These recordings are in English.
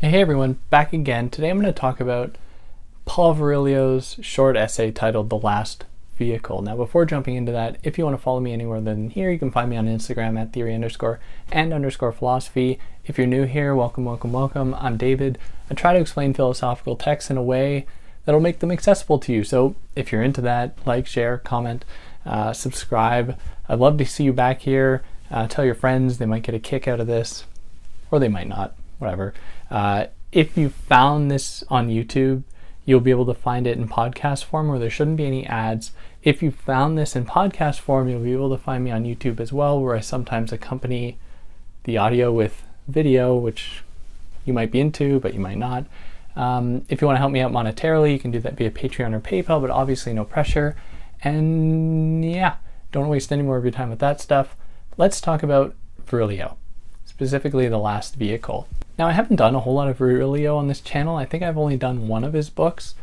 Hey everyone, back again. Today I'm going to talk about Paul Virilio's short essay titled The Last Vehicle. Now before jumping into that, if you want to follow me anywhere than here, you can find me on Instagram at theory_and_philosophy. If you're new here, welcome. I'm David. I try to explain philosophical texts in a way that'll make them accessible to you. So if you're into that, like, share, comment, subscribe. I'd love to see you back here. Tell your friends, they might get a kick out of this, or they might not. Whatever. If you found this on YouTube, you'll be able to find it in podcast form where there shouldn't be any ads. If you found this in podcast form, you'll be able to find me on YouTube as well, where I sometimes accompany the audio with video, which you might be into, but you might not. If you want to help me out monetarily, you can do that via Patreon or PayPal, but obviously no pressure. And yeah, don't waste any more of your time with that stuff. Let's talk about Virilio, specifically The Last Vehicle. Now, I haven't done a whole lot of Virilio on this channel. I think I've only done one of his books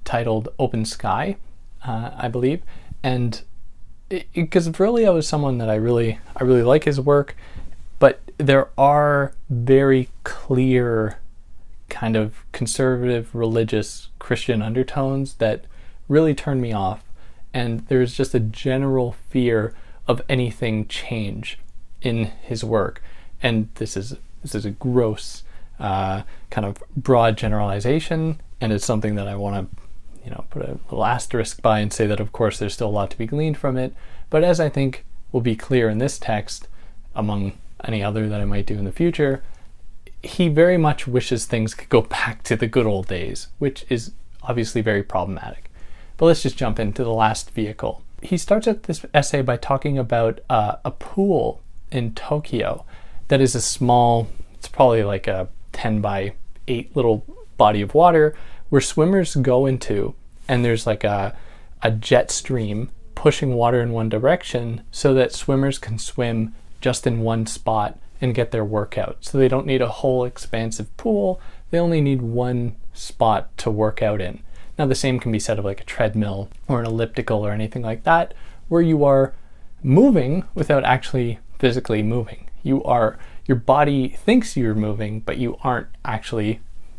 titled Open Sky, I believe. And because Virilio is someone that I really like his work, but there are very clear kind of conservative, religious, Christian undertones that really turn me off. And there's just a general fear of anything change in his work. And this is a gross kind of broad generalization, and it's something that I want to put a little asterisk by and say that of course there's still a lot to be gleaned from it, but as I think will be clear in this text, among any other that I might do in the future, he very much wishes things could go back to the good old days, which is obviously very problematic. But let's just jump into The Last Vehicle. He starts out this essay by talking about a pool in Tokyo that is a small, it's probably like a 10 by 8 little body of water where swimmers go into, and there's like a jet stream pushing water in one direction so that swimmers can swim just in one spot and get their workout. So they don't need a whole expansive pool, they only need one spot to work out in. Now the same can be said of like a treadmill or an elliptical or anything like that, where you are moving without actually physically moving. Your body thinks you're moving, but you aren't actually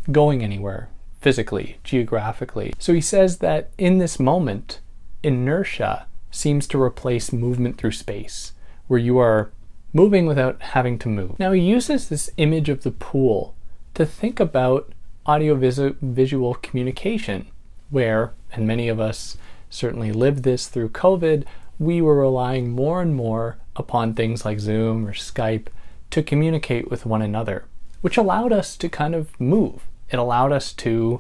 going anywhere physically, geographically. So he says that in this moment, inertia seems to replace movement through space, where you are moving without having to move. Now he uses this image of the pool to think about audio-visual communication, where, and many of us certainly lived this through COVID, we were relying more and more upon things like Zoom or Skype to communicate with one another, which allowed us to kind of move. It allowed us to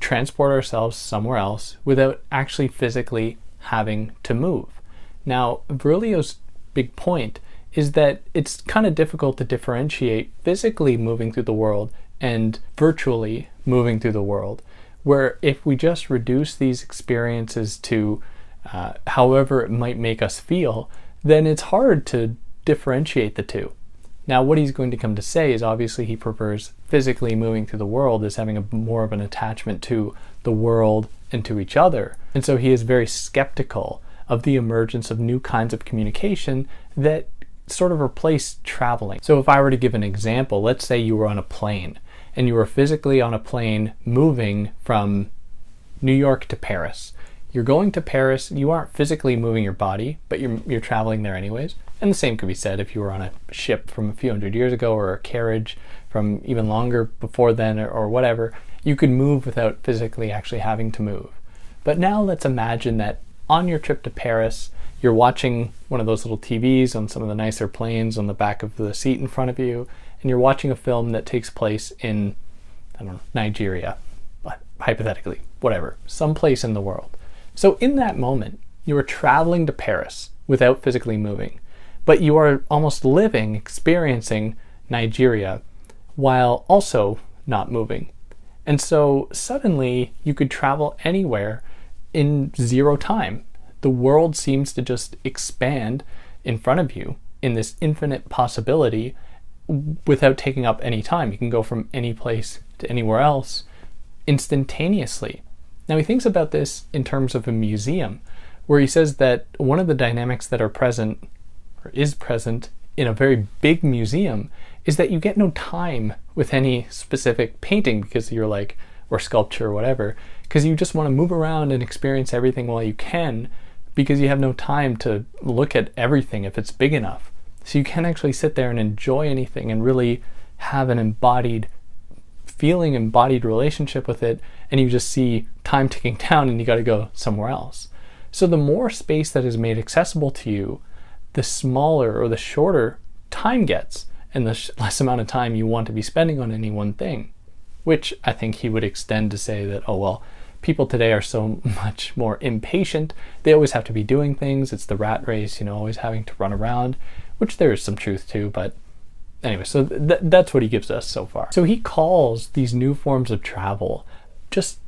transport ourselves somewhere else without actually physically having to move. Now, Virilio's big point is that it's kind of difficult to differentiate physically moving through the world and virtually moving through the world, where if we just reduce these experiences to however it might make us feel, then it's hard to differentiate the two. Now what he's going to come to say is obviously he prefers physically moving through the world as having more of an attachment to the world and to each other. And so he is very skeptical of the emergence of new kinds of communication that sort of replace traveling. So if I were to give an example, let's say you were on a plane and you were physically on a plane moving from New York to Paris. You're going to Paris, you aren't physically moving your body, but you're traveling there anyways. And the same could be said if you were on a ship from a few hundred years ago, or a carriage from even longer before then, or whatever. You could move without physically actually having to move. But now let's imagine that on your trip to Paris, you're watching one of those little TVs on some of the nicer planes on the back of the seat in front of you, and you're watching a film that takes place in, I don't know, Nigeria, hypothetically, whatever, someplace in the world. So in that moment, you are traveling to Paris without physically moving, but you are almost living, experiencing Nigeria while also not moving. And so suddenly you could travel anywhere in zero time. The world seems to just expand in front of you in this infinite possibility without taking up any time. You can go from any place to anywhere else instantaneously. Now he thinks about this in terms of a museum, where he says that one of the dynamics that are present, or is present, in a very big museum is that you get no time with any specific painting because you're like, or sculpture or whatever, because you just want to move around and experience everything while you can, because you have no time to look at everything if it's big enough. So you can't actually sit there and enjoy anything and really have an embodied feeling, embodied relationship with it, and you just see time ticking down and you got to go somewhere else. So the more space that is made accessible to you, the smaller or the shorter time gets, and the less amount of time you want to be spending on any one thing. Which I think he would extend to say that, oh well, people today are so much more impatient. They always have to be doing things. It's the rat race, always having to run around, which there is some truth to. But anyway, so that's what he gives us so far. So he calls these new forms of travel just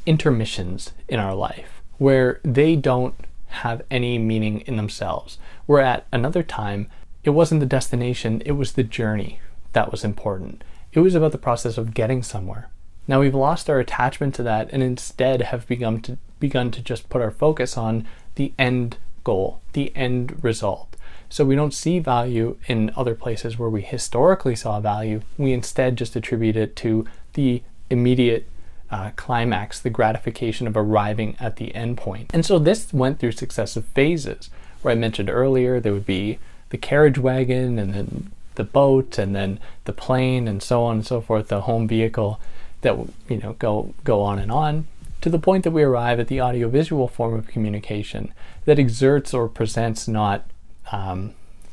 intermissions in our life, where they don't have any meaning in themselves. Where at another time, it wasn't the destination, it was the journey that was important. It was about the process of getting somewhere. Now we've lost our attachment to that and instead have begun to just put our focus on the end goal, the end result. So we don't see value in other places where we historically saw value. We instead just attribute it to the immediate climax, the gratification of arriving at the end point. And so this went through successive phases, where I mentioned earlier there would be the carriage wagon, and then the boat, and then the plane, and so on and so forth, the home vehicle that go on, to the point that we arrive at the audiovisual form of communication that exerts or presents not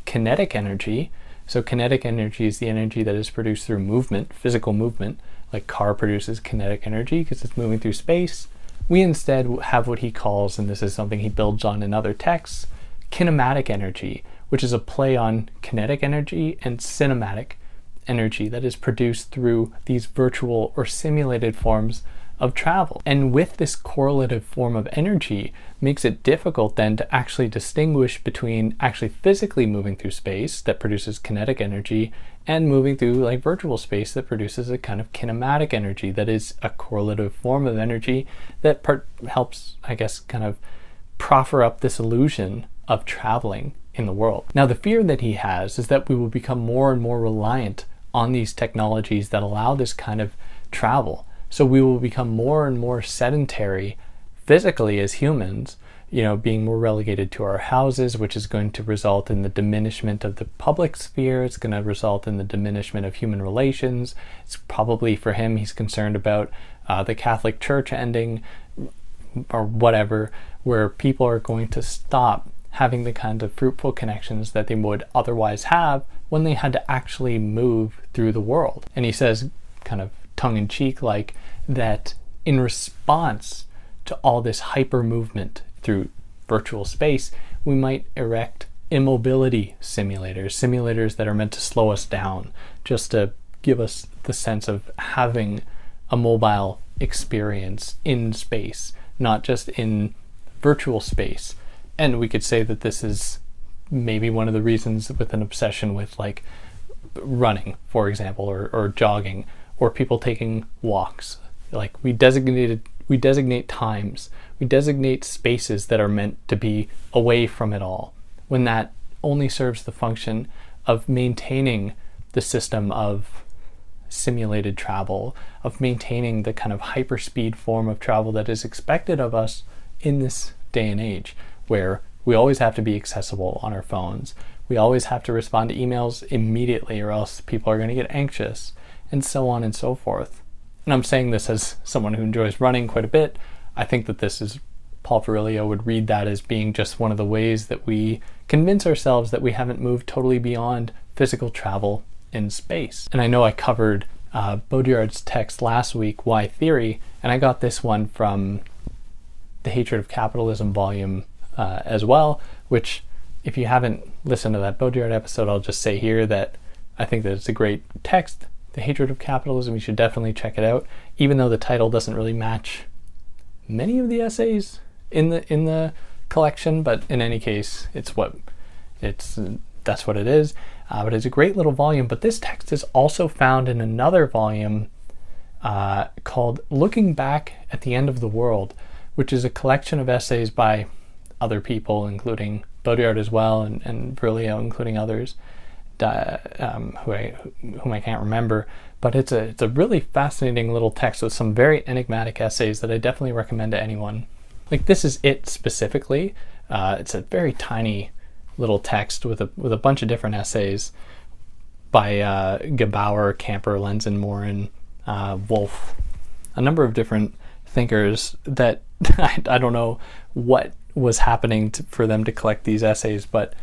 kinetic energy. So kinetic energy is the energy that is produced through movement, physical movement, like car produces kinetic energy because it's moving through space. We instead have what he calls, and this is something he builds on in other texts, kinematic energy, which is a play on kinetic energy and cinematic energy that is produced through these virtual or simulated forms of travel. And with this correlative form of energy makes it difficult then to actually distinguish between actually physically moving through space that produces kinetic energy and moving through like virtual space that produces a kind of kinematic energy that is a correlative form of energy that helps, I guess, kind of proffer up this illusion of traveling in the world. Now, the fear that he has is that we will become more and more reliant on these technologies that allow this kind of travel. So we will become more and more sedentary physically as humans, being more relegated to our houses, which is going to result in the diminishment of the public sphere. It's going to result in the diminishment of human relations. It's probably, for him, he's concerned about the Catholic Church ending or whatever, where people are going to stop having the kind of fruitful connections that they would otherwise have when they had to actually move through the world. And he says, kind of tongue-in-cheek, like that in response to all this hyper movement through virtual space, we might erect immobility simulators that are meant to slow us down, just to give us the sense of having a mobile experience in space, not just in virtual space. And we could say that this is maybe one of the reasons with an obsession with like running, for example, or jogging, or people taking walks. Like we designate times, we designate spaces that are meant to be away from it all, when that only serves the function of maintaining the system of simulated travel, of maintaining the kind of hyperspeed form of travel that is expected of us in this day and age, where we always have to be accessible on our phones. We always have to respond to emails immediately or else people are going to get anxious, and so on and so forth. And I'm saying this as someone who enjoys running quite a bit. I think that this is, Paul Virilio would read that as being just one of the ways that we convince ourselves that we haven't moved totally beyond physical travel in space. And I know I covered Baudrillard's text last week, Why Theory, and I got this one from The Hatred of Capitalism volume as well, which if you haven't listened to that Baudrillard episode, I'll just say here that I think that it's a great text. The Hatred of Capitalism, you should definitely check it out, even though the title doesn't really match many of the essays in the collection, but in any case, that's what it is. But it's a great little volume. But this text is also found in another volume called Looking Back at the End of the World, which is a collection of essays by other people, including Baudrillard as well, and Virilio, including others, whom I can't remember. But it's a really fascinating little text with some very enigmatic essays that I definitely recommend to anyone. Like, This Is It specifically, it's a very tiny little text with a bunch of different essays by Gebauer, Camper, Lenzen, Morin, Wolf, a number of different thinkers that I don't know what was happening for them to collect these essays, but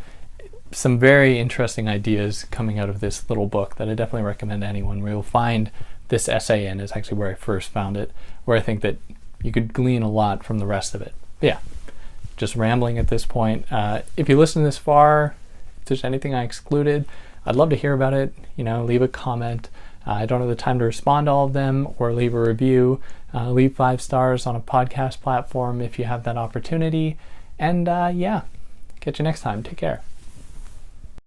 some very interesting ideas coming out of this little book that I definitely recommend to anyone. Where you'll find this essay in is actually where I first found it, where I think that you could glean a lot from the rest of it. But yeah, just rambling at this point. If you listen this far, if there's anything I excluded, I'd love to hear about it. Leave a comment. I don't have the time to respond to all of them, or leave a review. Leave 5 stars on a podcast platform if you have that opportunity. And yeah, catch you next time. Take care.